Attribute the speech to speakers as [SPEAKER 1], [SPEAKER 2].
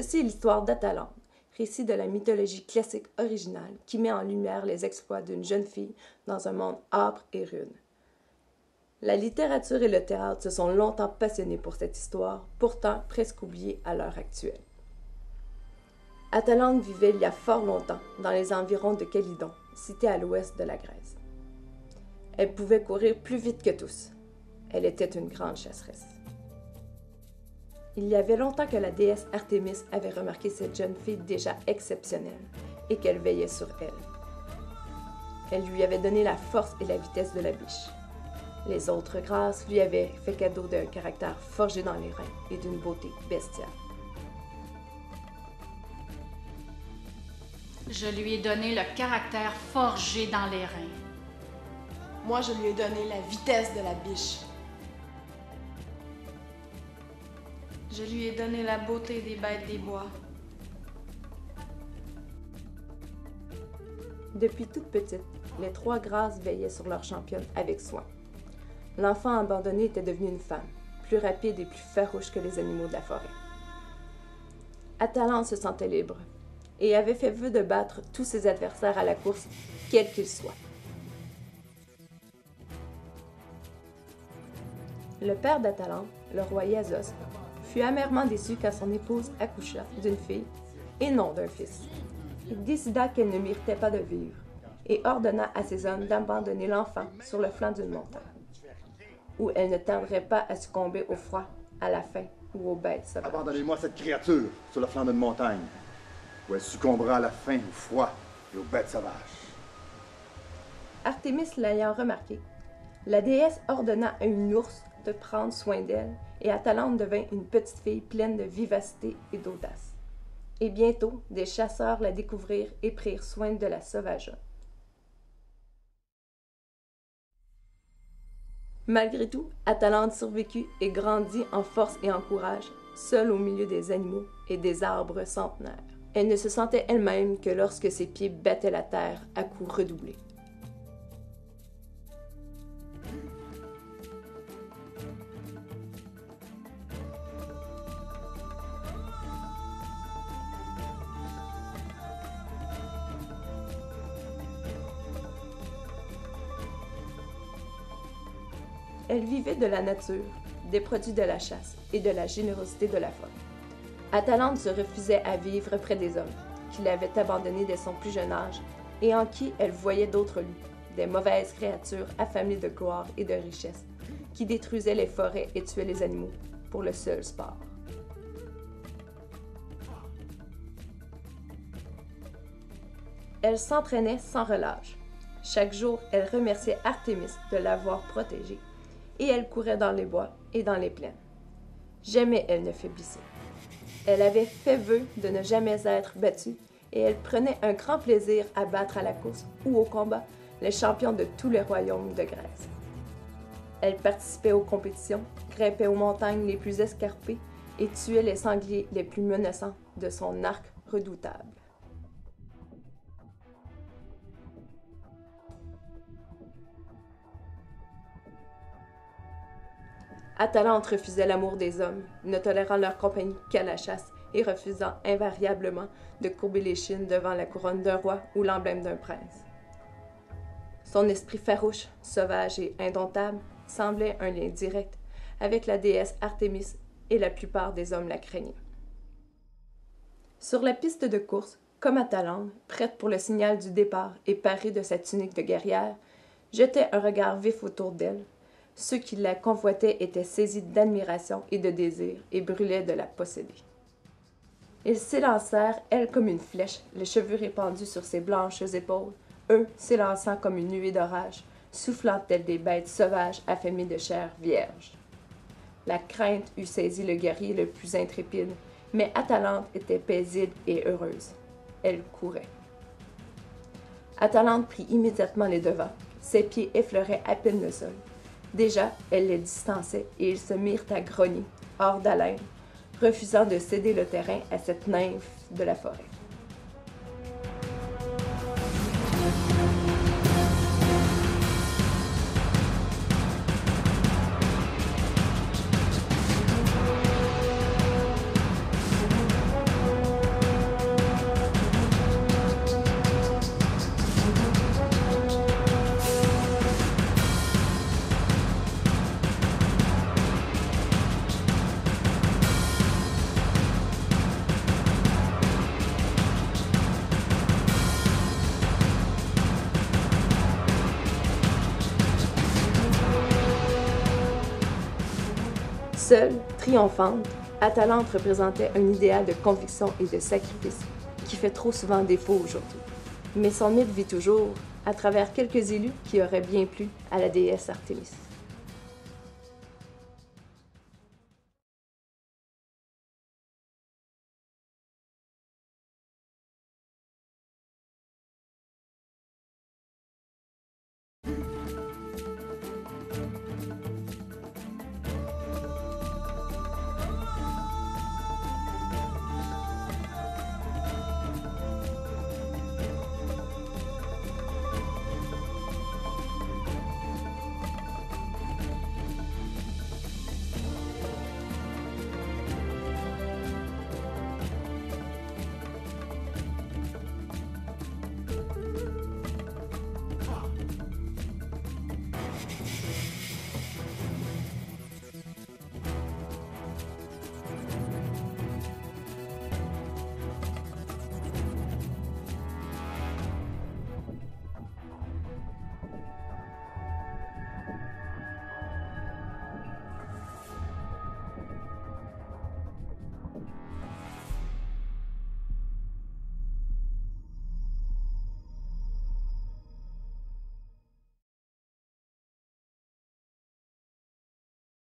[SPEAKER 1] Ceci est l'histoire d'Atalante, récit de la mythologie classique originale qui met en lumière les exploits d'une jeune fille dans un monde âpre et rude. La littérature et le théâtre se sont longtemps passionnés pour cette histoire, pourtant presque oubliée à l'heure actuelle. Atalante vivait il y a fort longtemps dans les environs de Calydon, cité à l'ouest de la Grèce. Elle pouvait courir plus vite que tous. Elle était une grande chasseresse. Il y avait longtemps que la déesse Artémis avait remarqué cette jeune fille déjà exceptionnelle et qu'elle veillait sur elle. Elle lui avait donné la force et la vitesse de la biche. Les autres grâces lui avaient fait cadeau d'un caractère forgé dans les reins et d'une beauté bestiale.
[SPEAKER 2] Je lui ai donné le caractère forgé dans les reins.
[SPEAKER 3] Moi, je lui ai donné la vitesse de la biche.
[SPEAKER 4] Je lui ai donné la beauté des bêtes des bois.
[SPEAKER 1] Depuis toute petite, les trois grâces veillaient sur leur championne avec soin. L'enfant abandonné était devenu une femme, plus rapide et plus farouche que les animaux de la forêt. Atalante se sentait libre et avait fait vœu de battre tous ses adversaires à la course, quels qu'ils soient. Le père d'Atalante, le roi Iasos, fut amèrement déçu quand son épouse accoucha d'une fille et non d'un fils. Il décida qu'elle ne méritait pas de vivre et ordonna à ses hommes d'abandonner l'enfant sur le flanc d'une montagne, où elle ne tarderait pas à succomber au froid, à la faim ou aux bêtes sauvages.
[SPEAKER 5] Abandonnez-moi cette créature sur le flanc d'une montagne, où elle succombera à la faim, au froid et aux bêtes sauvages.
[SPEAKER 1] Artémis l'ayant remarqué, la déesse ordonna à une ours de prendre soin d'elle, et Atalante devint une petite fille pleine de vivacité et d'audace. Et bientôt, des chasseurs la découvrirent et prirent soin de la sauvageonne. Malgré tout, Atalante survécut et grandit en force et en courage, seule au milieu des animaux et des arbres centenaires. Elle ne se sentait elle-même que lorsque ses pieds battaient la terre à coups redoublés. Elle vivait de la nature, des produits de la chasse et de la générosité de la forêt. Atalante se refusait à vivre près des hommes, qui l'avaient abandonnée dès son plus jeune âge et en qui elle voyait d'autres loups, des mauvaises créatures affamées de gloire et de richesse, qui détruisaient les forêts et tuaient les animaux pour le seul sport. Elle s'entraînait sans relâche. Chaque jour, elle remerciait Artémis de l'avoir protégée, et elle courait dans les bois et dans les plaines. Jamais elle ne faiblissait. Elle avait fait vœu de ne jamais être battue et elle prenait un grand plaisir à battre à la course ou au combat les champions de tous les royaumes de Grèce. Elle participait aux compétitions, grimpait aux montagnes les plus escarpées et tuait les sangliers les plus menaçants de son arc redoutable. Atalante refusait l'amour des hommes, ne tolérant leur compagnie qu'à la chasse et refusant invariablement de courber les chines devant la couronne d'un roi ou l'emblème d'un prince. Son esprit farouche, sauvage et indomptable semblait un lien direct avec la déesse Artémis et la plupart des hommes la craignaient. Sur la piste de course, comme Atalante, prête pour le signal du départ et parée de sa tunique de guerrière, jetait un regard vif autour d'elle. Ceux qui la convoitaient étaient saisis d'admiration et de désir et brûlaient de la posséder. Ils s'élancèrent, elle comme une flèche, les cheveux répandus sur ses blanches épaules, eux s'élançant comme une nuée d'orage, soufflant telles des bêtes sauvages affamées de chair vierge. La crainte eût saisi le guerrier le plus intrépide, mais Atalante était paisible et heureuse. Elle courait. Atalante prit immédiatement les devants. Ses pieds effleuraient à peine le sol. Déjà, elle les distançait et ils se mirent à grogner, hors d'haleine, refusant de céder le terrain à cette nymphe de la forêt. Seule, triomphante, Atalante représentait un idéal de conviction et de sacrifice qui fait trop souvent défaut aujourd'hui. Mais son mythe vit toujours à travers quelques élus qui auraient bien plu à la déesse Artémis.